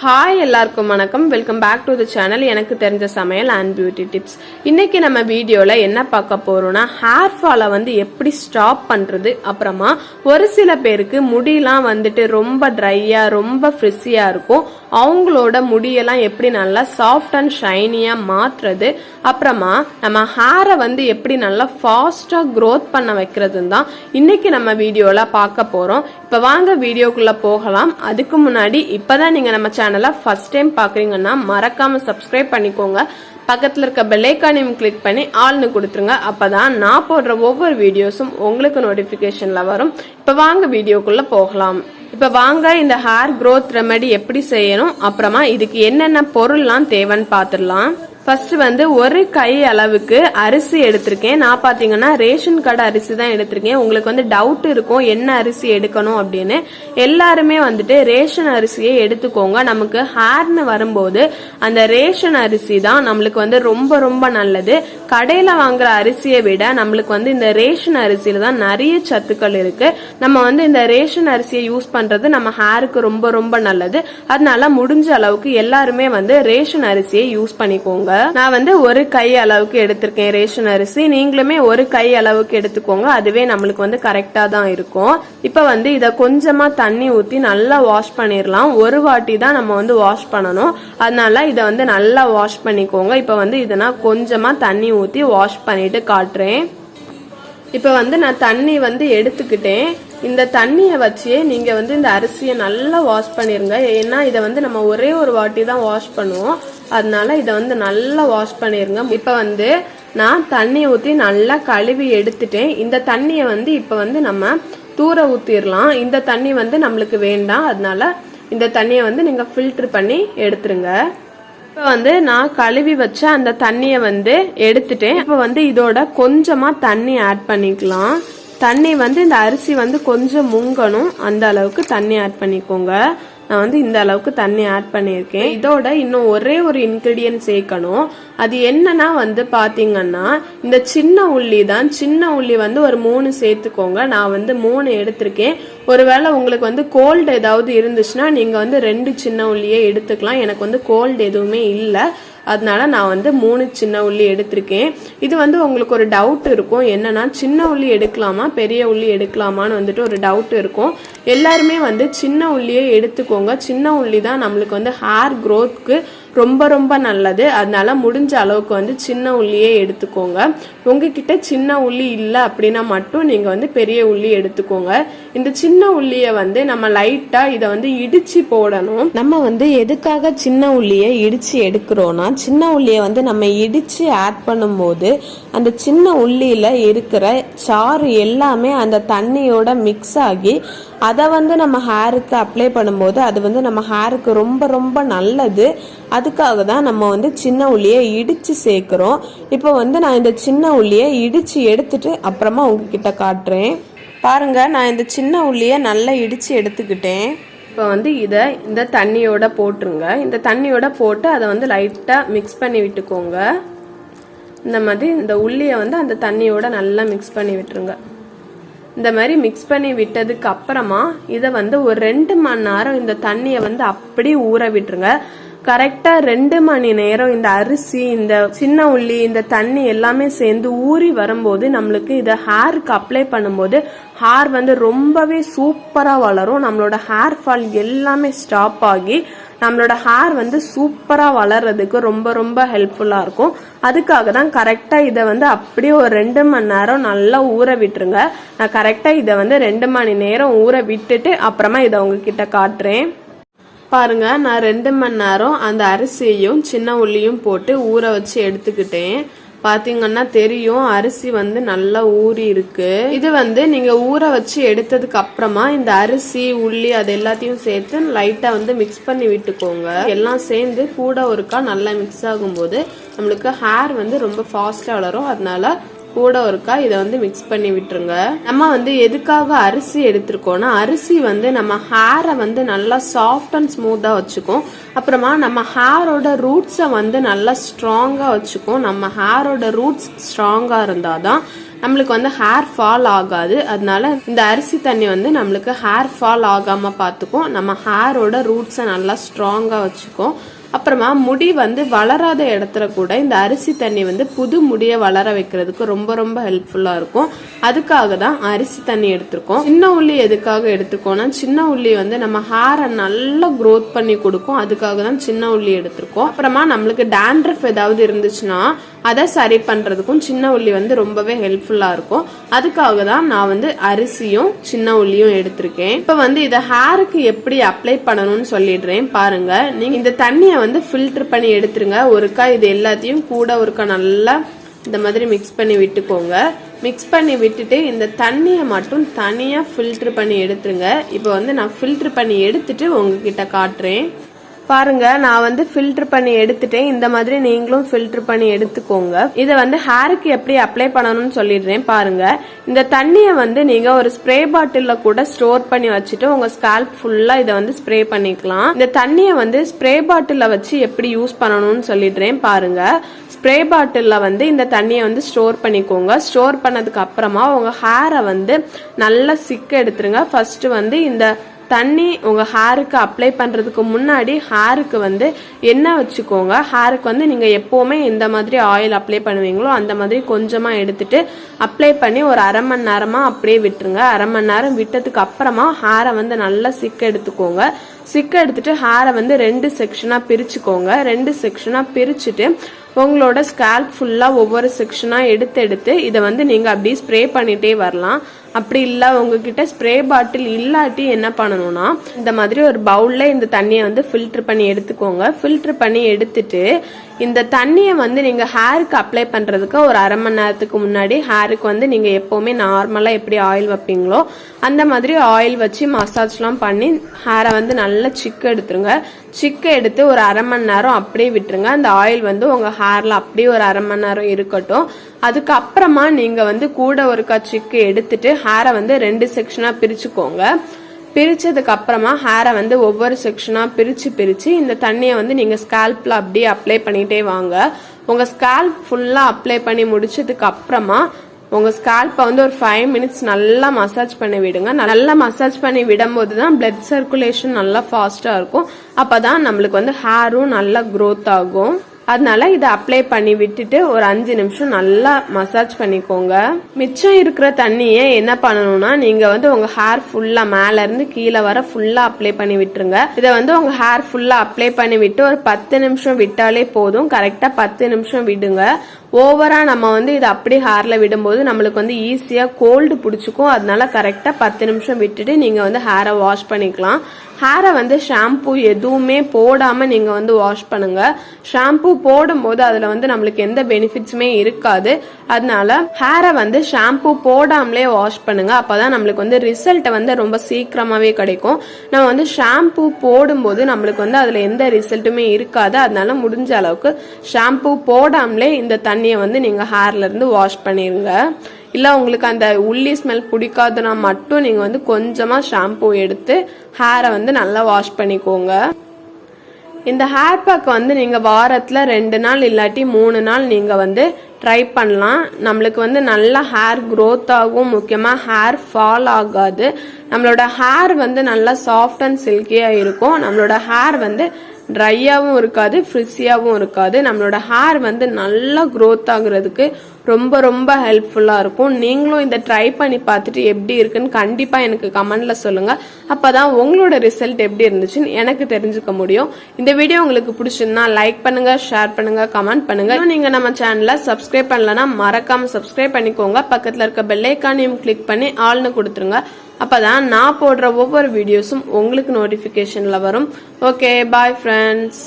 Hi எல்லாருக்கும் வணக்கம். Welcome back to the channel. எனக்கு தெரிஞ்ச சமையல் அண்ட் பியூட்டி டிப்ஸ். இன்னைக்கு நம்ம வீடியோல என்ன பார்க்க போறோம்னா, ஹேர் ஃபாலை எப்படி ஸ்டாப் பண்றது, அப்புறமா ஒரு சில பேருக்கு முடியெல்லாம் ரொம்ப ட்ரையா ரொம்ப ஃப்ரிஸியா இருக்கும். அவங்களோட முடியெல்லாம் எப்படி நல்லா சாஃப்ட் அண்ட் ஷைனியா மாற்றுறது, அப்புறமா நம்ம ஹேரை எப்படி நல்லா ஃபாஸ்டா க்ரோத் பண்ண வைக்கிறதுன்னு தான் இன்னைக்கு நம்ம வீடியோல பார்க்க போறோம். இப்ப வாங்க வீடியோக்குள்ள போகலாம். அதுக்கு முன்னாடி இப்பதான் நீங்க நம்ம சேனலை ஃபர்ஸ்ட் டைம் பாக்குறீங்கன்னா மறக்காம சப்ஸ்கிரைப் பண்ணிக்கோங்க. பக்கத்துல இருக்க பெல் ஐகானையும் கிளிக் பண்ணி ஆல்னு கொடுத்துருங்க. அப்பதான் நான் போடுற ஒவ்வொரு வீடியோஸும் உங்களுக்கு நோட்டிபிகேஷன்ல வரும். இப்ப வாங்க வீடியோக்குள்ள போகலாம். இப்ப வாங்க இந்த ஹேர் க்ரோத் ரெமெடி எப்படி செய்யணும், அப்புறமா இதுக்கு என்னென்ன பொருள்லாம் தேவைன்னு பாத்துடலாம். ஃபர்ஸ்ட் ஒரு கை அளவுக்கு அரிசி எடுத்திருக்கேன். நான் பாத்தீங்கன்னா ரேஷன் கடை அரிசி தான் எடுத்திருக்கேன். உங்களுக்கு டவுட் இருக்கும் என்ன அரிசி எடுக்கணும் அப்படின்னு. எல்லாருமே ரேஷன் அரிசியை எடுத்துக்கோங்க. நமக்கு ஹேர்னு வரும்போது அந்த ரேஷன் அரிசி தான் நம்மளுக்கு ரொம்ப ரொம்ப நல்லது. கடையில வாங்குற அரிசியை விட நம்மளுக்கு இந்த ரேஷன் அரிசியில தான் நிறைய சத்துக்கள் இருக்கு. நம்ம இந்த ரேஷன் அரிசியை யூஸ் பண்றது நம்ம ஹேருக்கு ரொம்ப ரொம்ப நல்லது. அதனால முடிஞ்ச அளவுக்கு எல்லாருமே ரேஷன் அரிசியை யூஸ் பண்ணிக்கோங்க. நான் ஒரு கை அளவுக்கு எடுத்திருக்கேன் ரேஷன் அரிசி. நீங்களுமே ஒரு கை அளவுக்கு எடுத்துக்கோங்க. அதுவே நம்மளுக்கு கரெக்டா தான் இருக்கும். இப்ப இத கொஞ்சமா தண்ணி ஊத்தி நல்லா வாஷ் பண்ணிடலாம். ஒரு வாட்டி தான் நம்ம வாஷ் பண்ணணும். அதனால இத நல்லா வாஷ் பண்ணிக்கோங்க. இப்ப இத நான் கொஞ்சமா தண்ணி ஊத்தி வாஷ் பண்ணிட்டு காட்டுறேன். இப்ப நான் தண்ணி எடுத்துக்கிட்டேன். இந்த தண்ணிய வச்சே நீங்க இந்த அரிசியை நல்லா வாஷ் பண்ணிருங்க. ஏன்னா இத நம்ம ஒரே ஒரு வாட்டி தான் வாஷ் பண்ணுவோம். அதனால இத நல்லா வாஷ் பண்ணிருங்க. இப்ப நான் தண்ணி ஊத்தி நல்லா கழுவி எடுத்துட்டேன். இந்த தண்ணிய இப்ப நம்ம தூர ஊத்திரலாம். இந்த தண்ணி நம்மளுக்கு வேண்டாம். அதனால இந்த தண்ணிய நீங்க ஃபில்டர் பண்ணி எடுத்துருங்க. இப்ப நான் கழுவி வச்ச அந்த தண்ணிய எடுத்துட்டேன். இப்ப இதோட கொஞ்சமா தண்ணி ஆட் பண்ணிக்கலாம். தண்ணி இந்த அரிசி கொஞ்சம் முங்கணும். அந்த அளவுக்கு தண்ணி ஆட் பண்ணிக்கோங்க. நான் இந்த அளவுக்கு தண்ணி ஆட் பண்ணியிருக்கேன். இதோட இன்னும் ஒரே ஒரு இன்கிரீடியன்ட் சேர்க்கணும். அது என்னன்னா பாத்தீங்கன்னா இந்த சின்ன உள்ளி தான். சின்ன உள்ளி ஒரு 3 சேர்த்துக்கோங்க. நான் 3 எடுத்திருக்கேன். ஒருவேளை உங்களுக்கு கோல்டு ஏதாவது இருந்துச்சுன்னா நீங்க 2 சின்ன உள்ளியே எடுத்துக்கலாம். எனக்கு கோல்டு எதுவுமே இல்லை. அதனால நான் 3 சின்ன உள்ளி எடுத்திருக்கேன். இது உங்களுக்கு ஒரு டவுட் இருக்கும், என்னன்னா சின்ன உள்ளி எடுக்கலாமா பெரிய உள்ளி எடுக்கலாமான்னு ஒரு டவுட் இருக்கும். எல்லாருமே சின்ன உள்ளியே எடுத்துக்கோங்க. சின்ன உள்ளி தான் நம்மளுக்கு ஹேர் க்ரோத்க்கு ரொம்ப ரொம்ப நல்லது. அதனால முடிஞ்ச அளவுக்கு சின்ன உள்ளியே எடுத்துக்கோங்க. உங்ககிட்ட சின்ன உள்ளி இல்லை அப்படின்னா மட்டும் நீங்க பெரிய உள்ளி எடுத்துக்கோங்க. இந்த சின்ன உள்ளிய நம்ம லைட்டா இதை இடிச்சு போடணும். நம்ம எதுக்காக சின்ன உள்ளிய இடிச்சு எடுக்கிறோம்னா, சின்ன உள்ளிய நம்ம இடிச்சு ஆட் பண்ணும்போது அந்த சின்ன உள்ளியில இருக்கிற சாறு எல்லாமே அந்த தண்ணியோட மிக்ஸ் ஆகி அதை நம்ம ஹேருக்கு அப்ளை பண்ணும்போது அது நம்ம ஹேருக்கு ரொம்ப ரொம்ப நல்லது. அதுக்காக தான் நம்ம சின்ன உள்ளியை இடிச்சு சேர்க்கிறோம். இப்போ நான் இந்த சின்ன உள்ளியை இடிச்சு எடுத்துட்டு அப்புறமா உங்ககிட்ட காட்டுறேன். பாருங்க, நான் இந்த சின்ன உள்ளியை நல்லா இடிச்சு எடுத்துக்கிட்டேன். இப்போ இதை இந்த தண்ணியோட போட்டுருங்க. இந்த தண்ணியோட போட்டு அதை லைட்டா மிக்ஸ் பண்ணி விட்டுக்கோங்க. இந்த மாதிரி இந்த உள்ளியை அந்த தண்ணியோட நல்லா மிக்ஸ் பண்ணி விட்டுருங்க. இந்த மாதிரி மிக்ஸ் பண்ணி விட்டதுக்கு அப்புறமா இதை ஒரு 2 மணி நேரம் இந்த தண்ணியை அப்படியே ஊற விட்டுருங்க. கரெக்டா 2 மணி நேரம் இந்த அரிசி, இந்த சின்ன உள்ளி, இந்த தண்ணி எல்லாமே சேர்ந்து ஊறி வரும்போது நம்மளுக்கு இதை ஹேருக்கு அப்ளை பண்ணும்போது ஹேர் ரொம்பவே சூப்பரா வளரும். நம்மளோட ஹேர் ஃபால் எல்லாமே ஸ்டாப் ஆகி நம்மளோட ஹேர் சூப்பரா வளர்றதுக்கு ரொம்ப ரொம்ப ஹெல்ப்ஃபுல்லா இருக்கும். அதுக்காக தான் கரெக்டா இதை அப்படியே ஒரு 2 மணி நேரம் நல்லா ஊற விட்டுருங்க. நான் கரெக்டா இதை 2 மணி நேரம் ஊற விட்டுட்டு அப்புறமா இதை உங்ககிட்ட காட்டுறேன். பாருங்க, நான் 2 மணி நேரம் அந்த அரிசியையும் சின்ன உள்ளியும் போட்டு ஊற வச்சு எடுத்துக்கிட்டேன். பாத்தீங்கன்னா தெரியும், அரிசி நல்லா ஊறி இருக்கு. இது நீங்க ஊற வச்சு எடுத்ததுக்கு அப்புறமா இந்த அரிசி உள்ளி அது எல்லாத்தையும் சேர்த்து லைட்டா மிக்ஸ் பண்ணி விட்டுக்கோங்க. எல்லாம் சேர்ந்து கூட ஒருக்கா நல்லா மிக்ஸ் ஆகும்போது நம்மளுக்கு ஹேர் ரொம்ப ஃபாஸ்டா வளரும். அதனால கூட ஒருக்கா இதை மிக்ஸ் பண்ணி விட்டுருங்க. நம்ம எதுக்காக அரிசி எடுத்திருக்கோம்னா, அரிசி நம்ம ஹேரை நல்லா சாஃப்ட் அண்ட் ஸ்மூத்தா வச்சுக்கும். அப்புறமா நம்ம ஹேரோட ரூட்ஸை நல்லா ஸ்ட்ராங்கா வச்சுக்கும். நம்ம ஹேரோட ரூட்ஸ் ஸ்ட்ராங்கா இருந்தாதான் நம்மளுக்கு வந்து ஹேர் ஃபால் ஆகாது. அதனால இந்த அரிசி தண்ணி வந்து நம்மளுக்கு ஹேர் ஃபால் ஆகாம பார்த்துக்கும். நம்ம ஹேரோட ரூட்ஸை நல்லா ஸ்ட்ராங்கா வச்சுக்கும். அப்புறமா முடி வந்து வளராத இடத்துல கூட இந்த அரிசி தண்ணி வந்து புது முடியை வளர வைக்கிறதுக்கு ரொம்ப ரொம்ப ஹெல்ப்ஃபுல்லா இருக்கும். அதுக்காக தான் அரிசி தண்ணி எடுத்திருக்கோம். சின்ன உள்ளி எதுக்காக எடுத்துக்கோம்னா சின்ன உள்ளி வந்து நம்ம ஹேரை நல்லா க்ரோத் பண்ணி கொடுக்கும். அதுக்காக தான் சின்ன உள்ளி எடுத்திருக்கோம். அப்புறமா நம்மளுக்கு dandruff ஏதாவது இருந்துச்சுன்னா அதை சரி பண்றதுக்கும் சின்ன உள்ளி வந்து ரொம்பவே ஹெல்ப்ஃபுல்லா இருக்கும். அதுக்காக தான் நான் வந்து அரிசியும் சின்ன உள்ளியும் எடுத்திருக்கேன். இப்ப வந்து இதை ஹேருக்கு எப்படி அப்ளை பண்ணணும்னு சொல்லிடுறேன் பாருங்க. நீங்க இந்த தண்ணியை வந்து ஃபில்டர் பண்ணி எடுத்துருங்க. ஒருக்கா இது எல்லாத்தையும் கூட ஒருக்கா நல்லா இந்த மாதிரி மிக்ஸ் பண்ணி விட்டுக்கோங்க. மிக்ஸ் பண்ணி விட்டுட்டு இந்த தண்ணியை மட்டும் தனியா ஃபில்டர் பண்ணி எடுத்துருங்க. இப்போ வந்து நான் ஃபில்டர் பண்ணி எடுத்துட்டு உங்ககிட்ட காட்டுறேன் பாருங்க. நான் வந்து ஃபில்டர் பண்ணி எடுத்துட்டேன். இந்த மாதிரி நீங்களும் ஃபில்டர் பண்ணி எடுத்துக்கோங்க. இதை வந்து ஹேருக்கு எப்படி அப்ளை பண்ணணும்னு சொல்லிடுறேன் பாருங்க. இந்த தண்ணியை வந்து நீங்க ஒரு ஸ்ப்ரே பாட்டில்ல கூட ஸ்டோர் பண்ணி வச்சுட்டு உங்க ஸ்கால்ப் ஃபுல்லா இதை வந்து ஸ்ப்ரே பண்ணிக்கலாம். இந்த தண்ணியை வந்து ஸ்ப்ரே பாட்டில்ல வச்சு எப்படி யூஸ் பண்ணணும்னு சொல்லிடுறேன் பாருங்க. ஸ்ப்ரே பாட்டில்ல வந்து இந்த தண்ணியை வந்து ஸ்டோர் பண்ணிக்கோங்க. ஸ்டோர் பண்ணதுக்கு அப்புறமா உங்க ஹேரை வந்து நல்லா சிக்க எடுத்துருங்க. ஃபர்ஸ்ட் வந்து இந்த தண்ணி உங்க ஹேருக்கு அப்ளை பண்றதுக்கு முன்னாடி ஹேருக்கு வந்து எண்ணெய் வச்சுக்கோங்க. ஹேருக்கு வந்து நீங்க எப்பவுமே இந்த மாதிரி ஆயில் அப்ளை பண்ணுவீங்களோ அந்த மாதிரி கொஞ்சமா எடுத்துட்டு அப்ளை பண்ணி ஒரு அரை மணி நேரமா அப்படியே விட்டுருங்க. அரை மணி நேரம் விட்டதுக்கு அப்புறமா ஹேரை வந்து நல்லா சிக்க எடுத்துக்கோங்க. சிக்க எடுத்துட்டு ஹேரை வந்து 2 செக்ஷனா பிரிச்சுக்கோங்க. 2 செக்ஷனா பிரிச்சுட்டு உங்களோட ஸ்கால்ப் ஃபுல்லா ஒவ்வொரு செக்ஷனா எடுத்து இதை வந்து நீங்க அப்படியே ஸ்ப்ரே பண்ணிட்டே வரலாம். அப்படி இல்லை உங்ககிட்ட ஸ்ப்ரே பாட்டில் இல்லாட்டி என்ன பண்ணணும்னா இந்த மாதிரி ஒரு பவுல்ல இந்த தண்ணியை வந்து ஃபில்டர் பண்ணி எடுத்துக்கோங்க. ஃபில்டர் பண்ணி எடுத்துட்டு இந்த தண்ணியை வந்து நீங்க ஹேருக்கு அப்ளை பண்றதுக்கு ஒரு அரை மணி நேரத்துக்கு முன்னாடி ஹேருக்கு வந்து நீங்க எப்பவுமே நார்மலா எப்படி ஆயில் வைப்பீங்களோ அந்த மாதிரி ஆயில் வச்சு மசாஜ்லாம் பண்ணி ஹேரை வந்து நல்லா சிக்க எடுத்துருங்க. சிக்க எடுத்து ஒரு அரை மணி நேரம் அப்படியே விட்டுருங்க. அந்த ஆயில் வந்து உங்க ஹேர்ல அப்படியே ஒரு அரை மணி நேரம் இருக்கட்டும். அதுக்கப்புறமா நீங்க வந்து கூட ஒரு சிக்கு எடுத்துட்டு ஹேரை வந்து 2 செக்ஷனா பிரிச்சுக்கோங்க. பிரிச்சதுக்கு அப்புறமா ஹேரை வந்து ஒவ்வொரு செக்ஷனா பிரிச்சு இந்த தண்ணியை வந்து நீங்க ஸ்கால்ப்ல அப்படியே அப்ளை பண்ணிட்டே வாங்க. உங்க ஸ்கால்ப் ஃபுல்லா அப்ளை பண்ணி முடிச்சதுக்கு அப்புறமா உங்க ஸ்கால்ப்பை வந்து ஒரு 5 மினிட்ஸ் நல்லா மசாஜ் பண்ணி விடுங்க. நல்லா மசாஜ் பண்ணி விடும் போதுதான் பிளட் சர்க்குலேஷன் நல்லா ஃபாஸ்டா இருக்கும். அப்பதான் நம்மளுக்கு வந்து ஹேரும் நல்லா க்ரோத் ஆகும். அதனால இதை அப்ளை பண்ணி விட்டுட்டு ஒரு 5 நிமிஷம் நல்லா மசாஜ் பண்ணிக்கோங்க. மிச்சம் இருக்கிற தண்ணியை என்ன பண்ணணும்னா நீங்க வந்து உங்க ஹேர் ஃபுல்லா மேல இருந்து கீழே வர ஃபுல்லா அப்ளை பண்ணி விட்டுருங்க. இதை வந்து உங்க ஹேர் ஃபுல்லா அப்ளை பண்ணி விட்டு ஒரு 10 நிமிஷம் விட்டாலே போதும். கரெக்டா 10 நிமிஷம் விடுங்க. ஓவரா நம்ம வந்து இதை அப்படி ஹேர்ல விடும்போது நம்மளுக்கு வந்து ஈஸியா கோல்டு பிடிச்சிக்கும். அதனால கரெக்டா 10 நிமிஷம் விட்டுட்டு நீங்க வந்து ஹேரை வாஷ் பண்ணிக்கலாம். ஹேரை வந்து ஷாம்பு எதுவுமே போடாம நீங்க வந்து வாஷ் பண்ணுங்க. ஷாம்பு போடும் போது அதுல வந்து நம்மளுக்கு எந்த பெனிஃபிட்ஸுமே இருக்காது. அதனால ஹேரை வந்து ஷாம்பு போடாமலே வாஷ் பண்ணுங்க. அப்பதான் நம்மளுக்கு வந்து ரிசல்ட் வந்து ரொம்ப சீக்கிரமாவே கிடைக்கும். நம்ம வந்து ஷாம்பு போடும்போது நம்மளுக்கு வந்து அதுல எந்த ரிசல்ட்டுமே இருக்காது. அதனால முடிஞ்ச அளவுக்கு ஷாம்பு போடாமலே இந்த தண்ணியை வந்து நீங்க ஹேர்ல இருந்து வாஷ் பண்ணிருங்க. இல்ல உங்களுக்கு அந்த உள்ளி ஸ்மெல் பிடிக்காதுன்னா மட்டும் நீங்க வந்து கொஞ்சமா ஷாம்பு எடுத்து ஹேரை வந்து நல்லா வாஷ் பண்ணிக்கோங்க. இந்த ஹேர் பேக் வந்து நீங்க வாரத்துல 2 நாள் இல்லாட்டி 3 நாள் நீங்க வந்து ட்ரை பண்ணலாம். நம்மளுக்கு வந்து நல்லா ஹேர் க்ரோத் ஆகும். முக்கியமா ஹேர் ஃபால் ஆகாது. நம்மளோட ஹேர் வந்து நல்லா சாஃப்ட் அண்ட் சில்கியா இருக்கும். நம்மளோட ஹேர் வந்து ட்ரையாவும் இருக்காது, ஃப்ரிஸியாவும் இருக்காது. நம்மளோட ஹேர் வந்து நல்லா க்ரோத் ஆகுறதுக்கு ரொம்ப ரொம்ப ஹெல்ப்ஃபுல்லா இருக்கும். நீங்களும் இதை ட்ரை பண்ணி பார்த்துட்டு எப்படி இருக்குன்னு கண்டிப்பா எனக்கு கமெண்ட்ல சொல்லுங்க. அப்பதான் உங்களோட ரிசல்ட் எப்படி இருந்துச்சுன்னு எனக்கு தெரிஞ்சுக்க முடியும். இந்த வீடியோ உங்களுக்கு பிடிச்சிருந்தா லைக் பண்ணுங்க, ஷேர் பண்ணுங்க, கமெண்ட் பண்ணுங்க. நீங்க நம்ம சேனலை சப்ஸ்கிரைப் பண்ணலன்னா மறக்காம சப்ஸ்கிரைப் பண்ணிக்கோங்க. பக்கத்துல இருக்க பெல் ஐகானையும் கிளிக் பண்ணி ஆல்னு கொடுத்துருங்க. அப்பதான் நான் போடுற ஒவ்வொரு வீடியோஸும் உங்களுக்கு நோட்டிபிகேஷன்ல வரும். Okay, bye friends.